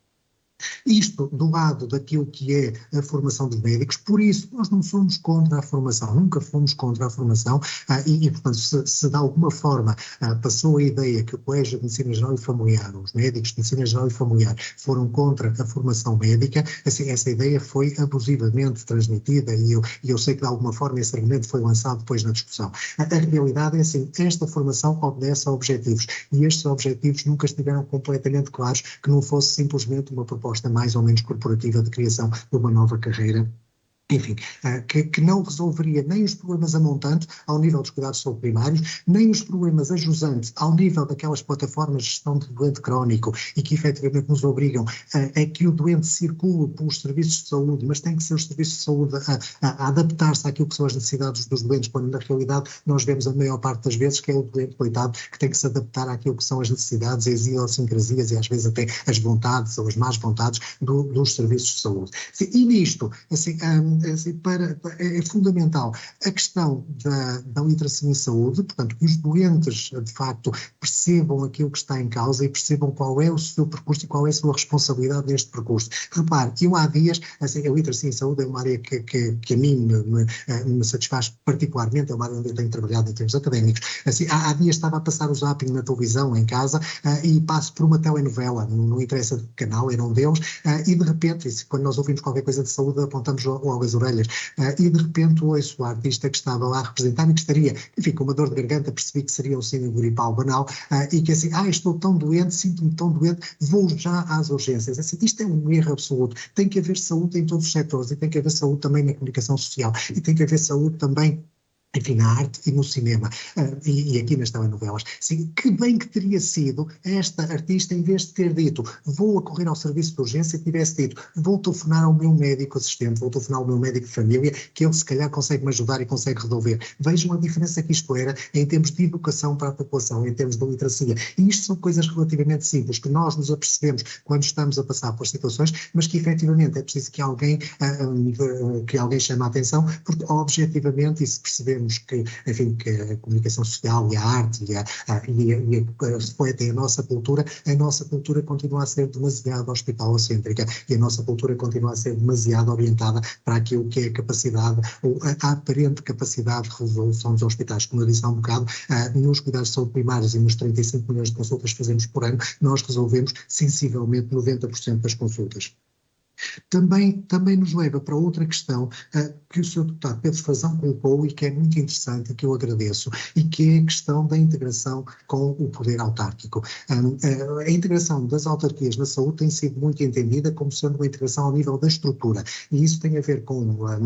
Isto do lado daquilo que é a formação dos médicos, por isso nós não somos contra a formação, nunca fomos contra a formação e portanto, se de alguma forma passou a ideia que o Colégio de Medicina Geral e Familiar, os médicos de Medicina Geral e Familiar foram contra a formação médica, assim, essa ideia foi abusivamente transmitida e eu sei que de alguma forma esse argumento foi lançado depois na discussão. A realidade é assim, esta formação obedece a objetivos e estes objetivos nunca estiveram completamente claros, que não fosse simplesmente uma proposta mais ou menos corporativa de criação de uma nova carreira, enfim, que não resolveria nem os problemas a montante ao nível dos cuidados de saúde primários, nem os problemas a jusante ao nível daquelas plataformas de gestão de doente crónico e que efetivamente nos obrigam a que o doente circule pelos serviços de saúde, mas tem que ser os serviços de saúde a adaptar-se àquilo que são as necessidades dos doentes, quando na realidade nós vemos a maior parte das vezes que é o doente coitado que tem que se adaptar àquilo que são as necessidades e as idiosincrasias e às vezes até as vontades ou as más vontades dos serviços de saúde. E nisto, assim, é fundamental a questão da literacia em saúde, portanto, que os doentes, de facto, percebam aquilo que está em causa e percebam qual é o seu percurso e qual é a sua responsabilidade neste percurso. Repare, eu há dias, assim, a literacia em saúde é uma área que a mim me satisfaz particularmente, é uma área onde eu tenho trabalhado em termos académicos. Assim, há dias estava a passar o zapping na televisão em casa e passo por uma telenovela, não interessa de que canal, era um deles, e de repente, quando nós ouvimos qualquer coisa de saúde, apontamos logo as orelhas. E de repente ouço o artista que estava lá a representar e que estaria, enfim, com uma dor de garganta, percebi que seria um síndrome gripal banal e que assim, estou tão doente, sinto-me tão doente, vou já às urgências. Assim, isto é um erro absoluto. Tem que haver saúde em todos os setores e tem que haver saúde também na comunicação social e tem que haver saúde também enfim, na arte e no cinema, e aqui nas telenovelas. Sim, que bem que teria sido esta artista, em vez de ter dito vou acorrer ao serviço de urgência, tivesse dito vou telefonar ao meu médico assistente, vou telefonar ao meu médico de família, que ele se calhar consegue me ajudar e consegue resolver. Vejam a diferença que isto era em termos de educação para a população, em termos de literacia. E isto são coisas relativamente simples, que nós nos apercebemos quando estamos a passar por situações, mas que efetivamente é preciso que alguém chame a atenção, porque objetivamente, e se percebemos que, enfim, que a comunicação social e a arte refletem a nossa cultura continua a ser demasiado hospitalocêntrica e a nossa cultura continua a ser demasiado orientada para aquilo que é a capacidade, ou a aparente capacidade de resolução dos hospitais. Como eu disse há um bocado, nos cuidados de saúde primários e nos 35 milhões de consultas que fazemos por ano, nós resolvemos sensivelmente 90% das consultas. Também nos leva para outra questão que o Sr. Deputado Pedro Frazão colocou e que é muito interessante e que eu agradeço, e que é a questão da integração com o poder autárquico. A integração das autarquias na saúde tem sido muito entendida como sendo uma integração ao nível da estrutura, e isso tem a ver com a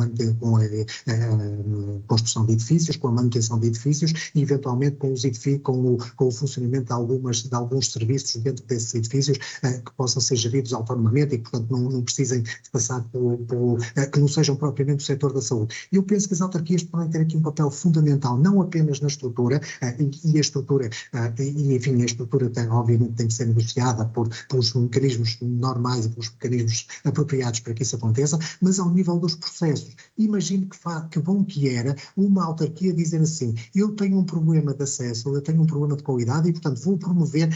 construção de edifícios, com a manutenção de edifícios e eventualmente com o funcionamento de alguns serviços dentro desses edifícios que possam ser geridos autonomamente e que, portanto, não precisem de passar que não sejam propriamente do setor da saúde. Eu penso que as autarquias podem ter aqui um papel fundamental, não apenas na estrutura, e a estrutura obviamente tem que ser negociada pelos mecanismos normais e pelos mecanismos apropriados para que isso aconteça, mas ao nível dos processos. Imagino que bom que era uma autarquia dizer assim, eu tenho um problema de acesso, eu tenho um problema de qualidade e, portanto, vou promover,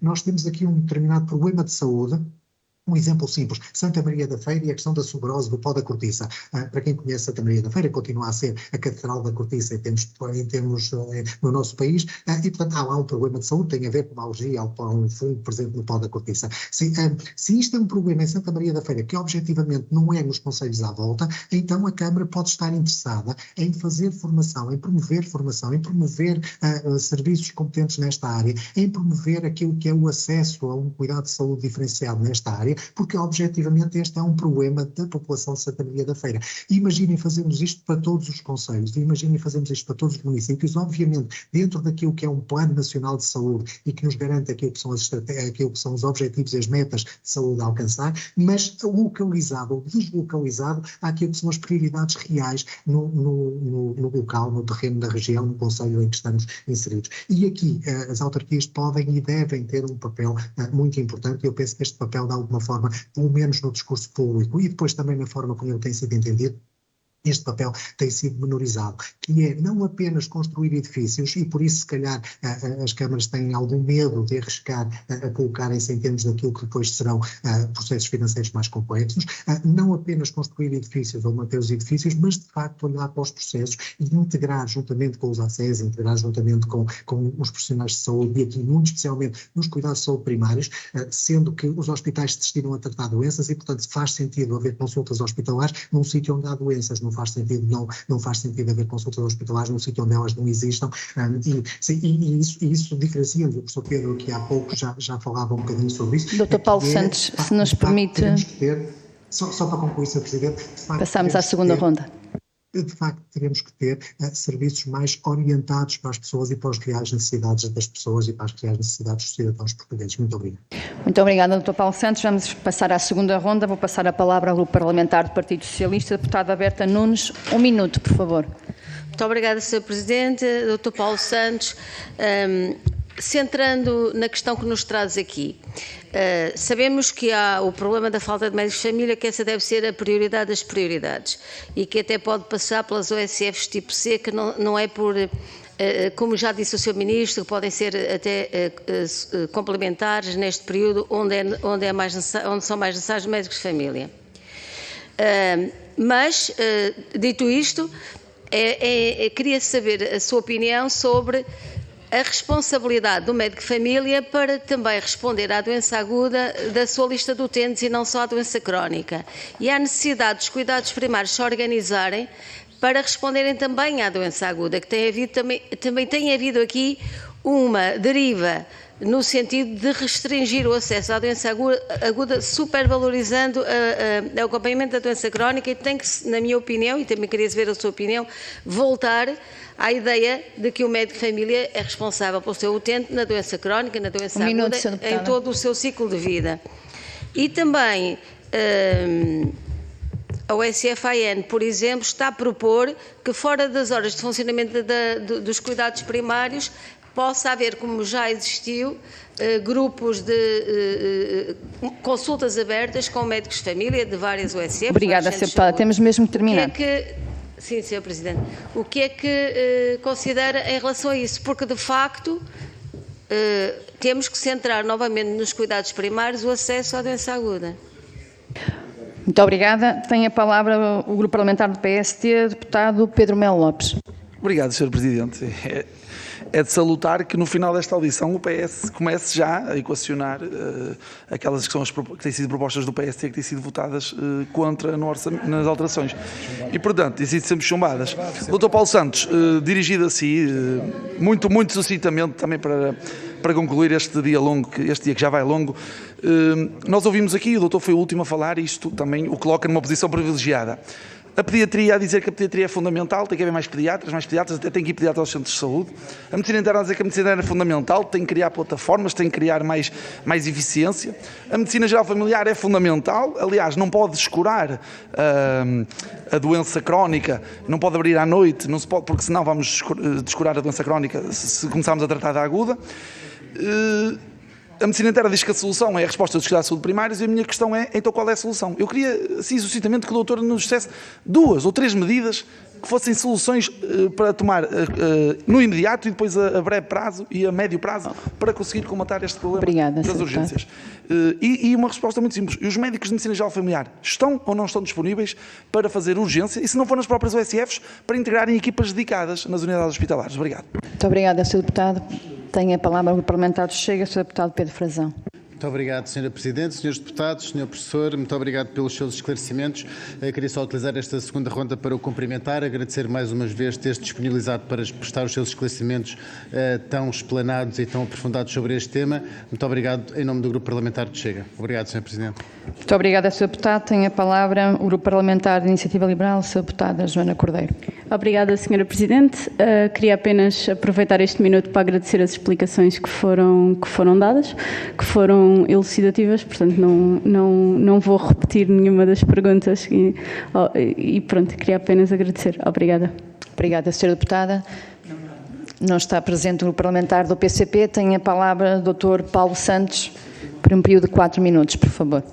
nós temos aqui um determinado problema de saúde. Um exemplo simples, Santa Maria da Feira e a questão da sobrose do pó da cortiça. Para quem conhece Santa Maria da Feira, continua a ser a catedral da cortiça em termos no nosso país, e portanto há lá um problema de saúde, tem a ver com uma alergia ao um fungo presente no pó da cortiça. Se isto é um problema em Santa Maria da Feira, que objetivamente não é nos concelhos à volta, então a Câmara pode estar interessada em fazer formação, em promover serviços competentes nesta área, em promover aquilo que é o acesso a um cuidado de saúde diferenciado nesta área, porque objetivamente este é um problema da população de Santa Maria da Feira. Imaginem fazermos isto para todos os concelhos, imaginem fazermos isto para todos os municípios, obviamente dentro daquilo que é um plano nacional de saúde e que nos garante aquilo que são os objetivos e as metas de saúde a alcançar, mas localizado ou deslocalizado àquilo que são as prioridades reais no local, no terreno da região, no concelho em que estamos inseridos. E aqui as autarquias podem e devem ter um papel muito importante, e eu penso que este papel, de alguma forma, pelo menos no discurso público e depois também na forma como ele tem sido entendido, este papel tem sido menorizado, que é não apenas construir edifícios, e por isso se calhar as câmaras têm algum medo de arriscar a colocarem-se em termos daquilo que depois serão processos financeiros mais complexos, não apenas construir edifícios ou manter os edifícios, mas de facto olhar para os processos e integrar juntamente com os ACES, integrar juntamente com os profissionais de saúde, e aqui muito especialmente nos cuidados de saúde primários, sendo que os hospitais se destinam a tratar doenças e, portanto, faz sentido haver consultas hospitalares num sítio onde há doenças, não faz sentido haver consultas hospitalares num sítio onde elas não existam, e isso diferencia-nos. O professor Pedro, que há pouco já falava um bocadinho sobre isso. Dr. Paulo Santos, se nos permite... Só para concluir, Sr. Presidente... Passamos à segunda ronda. De facto, teremos que ter serviços mais orientados para as pessoas e para as reais necessidades das pessoas e para as reais necessidades dos cidadãos portugueses. Muito obrigado. Muito obrigada, Dr. Paulo Santos. Vamos passar à segunda ronda. Vou passar a palavra ao Grupo Parlamentar do Partido Socialista. Deputada Berta Nunes, 1 minuto, por favor. Muito obrigada, Sr. Presidente. Dr. Paulo Santos, centrando na questão que nos traz aqui, sabemos que há o problema da falta de médicos de família, que essa deve ser a prioridade das prioridades e que até pode passar pelas OSFs tipo C, que não é por, como já disse o Sr. Ministro, podem ser até complementares neste período onde são mais necessários médicos de família. Mas, dito isto, queria saber a sua opinião sobre a responsabilidade do médico de família para também responder à doença aguda da sua lista de utentes e não só à doença crónica. E há necessidade dos cuidados primários se organizarem para responderem também à doença aguda, que também tem havido aqui uma deriva no sentido de restringir o acesso à doença aguda, supervalorizando o acompanhamento da doença crónica, e tem que, na minha opinião, e também queria saber a sua opinião, voltar à ideia de que o médico de família é responsável pelo seu utente na doença crónica, na doença aguda, em todo o seu ciclo de vida. E também a OSF-AN, por exemplo, está a propor que fora das horas de funcionamento dos cuidados primários possa haver, como já existiu, grupos de consultas abertas com médicos de família de várias OSF. Obrigada, Sra. Deputada. Temos mesmo que terminar. Sim, Sr. Presidente. O que é que considera em relação a isso? Porque, de facto, temos que centrar novamente nos cuidados primários o acesso à doença aguda. Muito obrigada. Tem a palavra o Grupo Parlamentar do PST, deputado Pedro Melo Lopes. Obrigado, Sr. Presidente. É de salutar que no final desta audição o PS comece já a equacionar aquelas que são que têm sido propostas do PST, que têm sido votadas contra nas alterações. E, portanto, têm sido sempre chumbadas. Dr. Paulo Santos, dirigido a si, muito sucintamente, também para concluir este dia longo, este dia que já vai longo, nós ouvimos aqui, o doutor foi o último a falar, isto também o coloca numa posição privilegiada. A pediatria a dizer que a pediatria é fundamental, tem que haver mais pediatras, até tem que ir pediatras aos centros de saúde. A medicina interna a dizer que a medicina interna é fundamental, tem que criar plataformas, tem que criar mais eficiência. A medicina geral familiar é fundamental, aliás, não pode descurar a doença crónica, não pode abrir à noite, não se pode, porque senão vamos descurar a doença crónica se começarmos a tratar da aguda. A medicina interna diz que a solução é a resposta dos cuidados de saúde primários e a minha questão é, então, qual é a solução? Eu queria, assim, sucintamente, que o doutor nos dissesse 2 ou 3 medidas que fossem soluções para tomar no imediato e depois a breve prazo e a médio prazo para conseguir combater este problema das urgências. E uma resposta muito simples. E os médicos de medicina geral familiar estão ou não estão disponíveis para fazer urgência e, se não for nas próprias OSFs, para integrarem equipas dedicadas nas unidades hospitalares? Obrigado. Muito obrigada, Sr. Deputado. Tem a palavra o parlamentar do Chega, Sr. Deputado Pedro Frazão. Muito obrigado, Sra. Presidente, Srs. Deputados, Sr. Professor, muito obrigado pelos seus esclarecimentos. Queria só utilizar esta segunda ronda para o cumprimentar, agradecer mais uma vez ter-se disponibilizado para prestar os seus esclarecimentos tão explanados e tão aprofundados sobre este tema. Muito obrigado em nome do Grupo Parlamentar do Chega. Obrigado, Sr. Presidente. Muito obrigada, Sr. Deputado. Tem a palavra o Grupo Parlamentar de Iniciativa Liberal, Sra. Deputada Joana Cordeiro. Obrigada, Sra. Presidente. Queria apenas aproveitar este minuto para agradecer as explicações que foram dadas, que foram elucidativas, portanto não vou repetir nenhuma das perguntas e pronto, queria apenas agradecer. Obrigada. Obrigada, Sra. Deputada. Não está presente o Grupo Parlamentar do PCP. Tem a palavra o Dr. Paulo Santos, por um período de 4 minutos, por favor.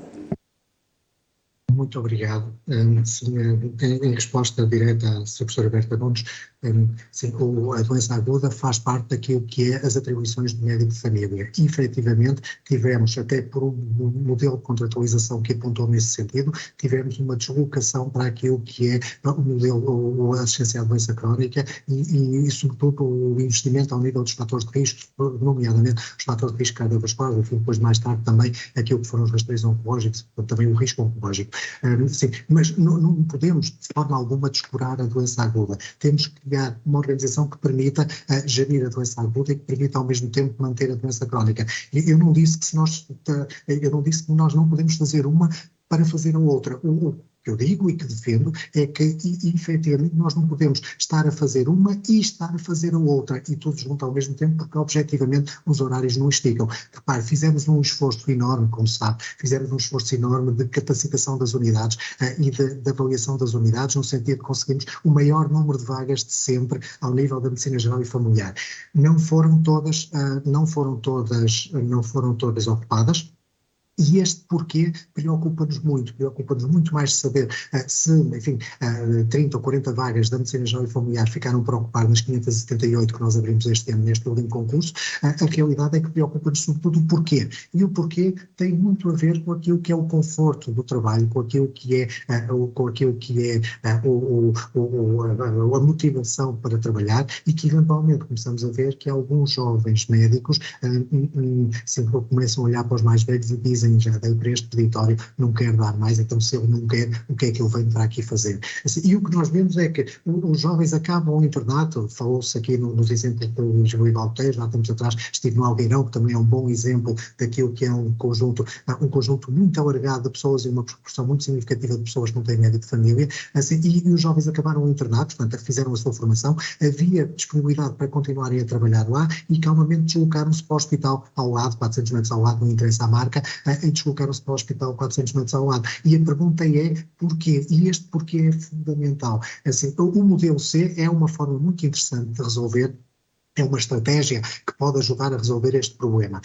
Muito obrigado. Em resposta direta à Sra. Professora Berta Nunes, sim, a doença aguda faz parte daquilo que é as atribuições do médico de família. E, efetivamente, tivemos, até por um modelo de contratualização que apontou nesse sentido, tivemos uma deslocação para aquilo que é o modelo, a assistência à doença crónica e, sobretudo, o investimento ao nível dos fatores de risco, nomeadamente os fatores de risco cardiovascular, enfim, depois mais tarde também aquilo que foram os rastreios oncológicos, também o risco oncológico. Sim, mas não podemos, de forma alguma, descurar a doença aguda. Temos que criar uma organização que permita gerir a doença aguda e que permita, ao mesmo tempo, manter a doença crónica. Eu não disse que nós não podemos fazer uma para fazer a outra. O que eu digo e que defendo é que, efetivamente, nós não podemos estar a fazer uma e estar a fazer a outra, e tudo junto ao mesmo tempo, porque, objetivamente, os horários não esticam. Repare, fizemos um esforço enorme, como se sabe, fizemos um esforço enorme de capacitação das unidades e de avaliação das unidades, no sentido de conseguirmos o maior número de vagas de sempre ao nível da medicina geral e familiar. Não foram todas ocupadas. E este porquê preocupa-nos muito mais saber se, enfim, 30 ou 40 vagas da medicina geral e familiar ficaram para ocupar nas 578 que nós abrimos este ano neste último concurso. A realidade é que preocupa-nos sobretudo o porquê. E o porquê tem muito a ver com aquilo que é o conforto do trabalho, com aquilo que é, a motivação para trabalhar, e que eventualmente começamos a ver que alguns jovens médicos sempre começam a olhar para os mais velhos e dizem assim, já dei para este peditório, não quero dar mais, então se ele não quer, o que é que ele vem para aqui fazer? Assim, e o que nós vemos é que os jovens acabam o internato, falou-se aqui nos exemplos do Lisboa e Valtejo, há tempos atrás estive no Algueirão, que também é um bom exemplo daquilo que é um conjunto muito alargado de pessoas e uma proporção muito significativa de pessoas que não têm médico de família, assim, e os jovens acabaram o internato, portanto, fizeram a sua formação, havia disponibilidade para continuarem a trabalhar lá e calmamente deslocaram-se para o hospital ao lado, 400 metros ao lado, não interessa a marca, e deslocaram-se para o hospital 400 metros ao lado. E a pergunta é porquê? E este porquê é fundamental. Assim, o modelo C é uma forma muito interessante de resolver. É uma estratégia que pode ajudar a resolver este problema.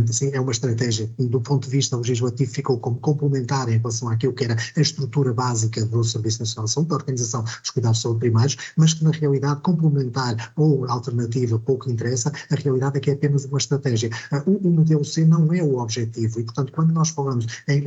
Assim, é uma estratégia que, do ponto de vista legislativo, ficou como complementar em relação àquilo que era a estrutura básica do Serviço Nacional de Saúde, da Organização dos Cuidados de Saúde Primários, mas que, na realidade, complementar ou alternativa, pouco interessa, a realidade é que é apenas uma estratégia. O modelo C não é o objetivo e, portanto, quando nós falamos em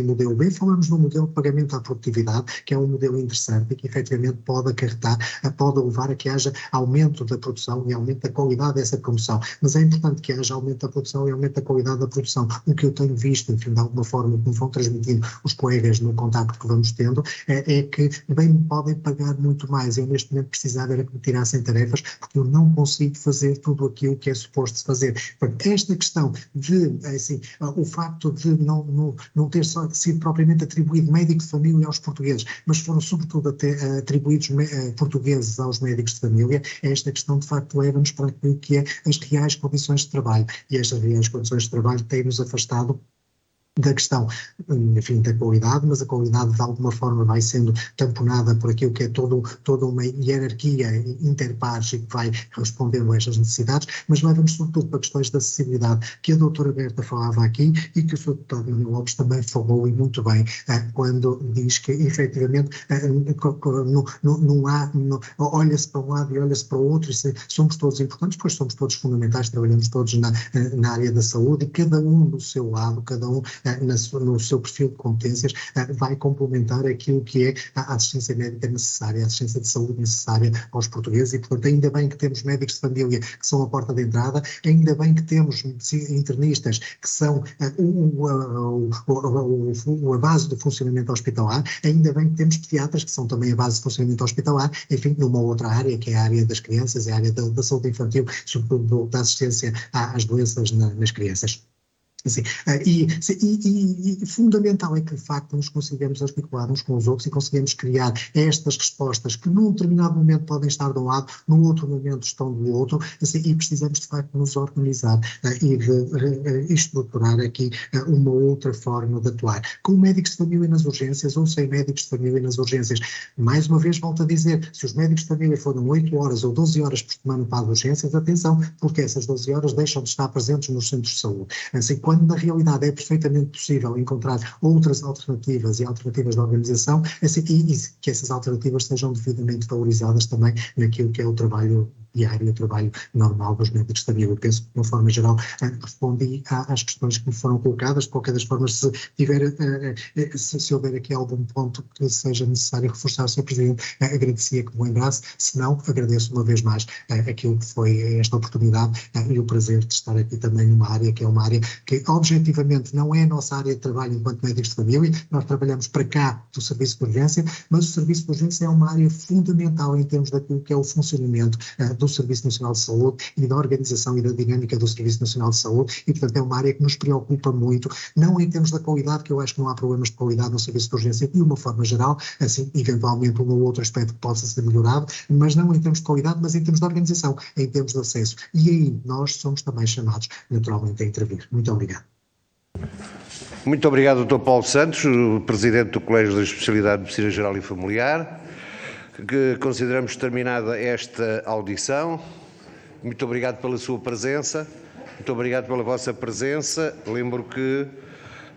modelo B, falamos no modelo de pagamento à produtividade, que é um modelo interessante e que, efetivamente, pode acarretar, pode levar a que haja aumento da produção e aumento da qualidade dessa produção, mas é importante que haja aumento da produção e aumento da qualidade da produção. O que eu tenho visto, enfim, de alguma forma, como vão transmitindo os colegas no contacto que vamos tendo, é que bem me podem pagar muito mais. Eu neste momento precisava era que me tirassem tarefas, porque eu não consigo fazer tudo aquilo que é suposto fazer. Portanto, esta questão de, assim, o facto de não ter só sido propriamente atribuído médico de família aos portugueses, mas foram sobretudo atribuídos portugueses aos médicos de família, esta questão de facto leva-nos para aquilo que é as reais condições de trabalho. E estas reais condições de trabalho têm-nos afastado da questão, enfim, da qualidade, mas a qualidade de alguma forma vai sendo tamponada por aquilo que é toda uma hierarquia interpares e que vai respondendo a estas necessidades, mas leva-nos sobretudo para questões de acessibilidade, que a doutora Berta falava aqui e que o Sr. Deputado Nuno Lopes também falou e muito bem, quando diz que efetivamente olha-se para um lado e olha-se para o outro, e somos todos importantes, pois somos todos fundamentais, trabalhamos todos na área da saúde e cada um do seu lado, cada um no seu perfil de competências, vai complementar aquilo que é a assistência médica necessária, a assistência de saúde necessária aos portugueses e, portanto, ainda bem que temos médicos de família que são a porta de entrada, ainda bem que temos internistas que são a base do funcionamento hospitalar, ainda bem que temos pediatras que são também a base do funcionamento hospitalar, enfim, numa outra área, que é a área das crianças, é a área da saúde infantil, sobretudo da assistência às doenças nas crianças. Assim, e fundamental é que, de facto, nos consigamos articular uns com os outros e conseguimos criar estas respostas que num determinado momento podem estar de um lado, num outro momento estão do outro, assim, e precisamos, de facto, nos organizar e de estruturar aqui uma outra forma de atuar. Com médicos de família nas urgências ou sem médicos de família nas urgências. Mais uma vez, volto a dizer, se os médicos de família foram 8 horas ou 12 horas por semana para as urgências, atenção, porque essas 12 horas deixam de estar presentes nos centros de saúde. Assim, quando na realidade é perfeitamente possível encontrar outras alternativas e alternativas de organização, assim, e que essas alternativas sejam devidamente valorizadas também naquilo que é o trabalho diário, o trabalho normal dos médicos de família. Eu penso que, de uma forma geral, respondi às questões que me foram colocadas. De qualquer das formas, se houver aqui algum ponto que seja necessário reforçar, Sr. Presidente, agradecia que me lembrasse. Se não, agradeço uma vez mais aquilo que foi esta oportunidade e o prazer de estar aqui também numa área que é uma área que objetivamente não é a nossa área de trabalho enquanto médicos de família. Nós trabalhamos para cá do serviço de urgência, mas o serviço de urgência é uma área fundamental em termos daquilo que é o funcionamento do Serviço Nacional de Saúde e da organização e da dinâmica do Serviço Nacional de Saúde e, portanto, é uma área que nos preocupa muito, não em termos da qualidade, que eu acho que não há problemas de qualidade no serviço de urgência de uma forma geral, assim, eventualmente um ou outro aspecto que possa ser melhorado, mas não em termos de qualidade, mas em termos de organização, em termos de acesso. E aí nós somos também chamados, naturalmente, a intervir. Muito obrigado. Muito obrigado, Dr. Paulo Santos, o Presidente do Colégio da Especialidade de Medicina Geral e Familiar. Que consideramos terminada esta audição. Muito obrigado pela sua presença, muito obrigado pela vossa presença. Lembro que,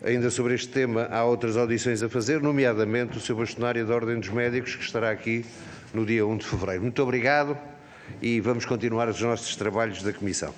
ainda sobre este tema, há outras audições a fazer, nomeadamente o Sr. Bastonário da Ordem dos Médicos, que estará aqui no dia 1 de fevereiro. Muito obrigado e vamos continuar os nossos trabalhos da Comissão.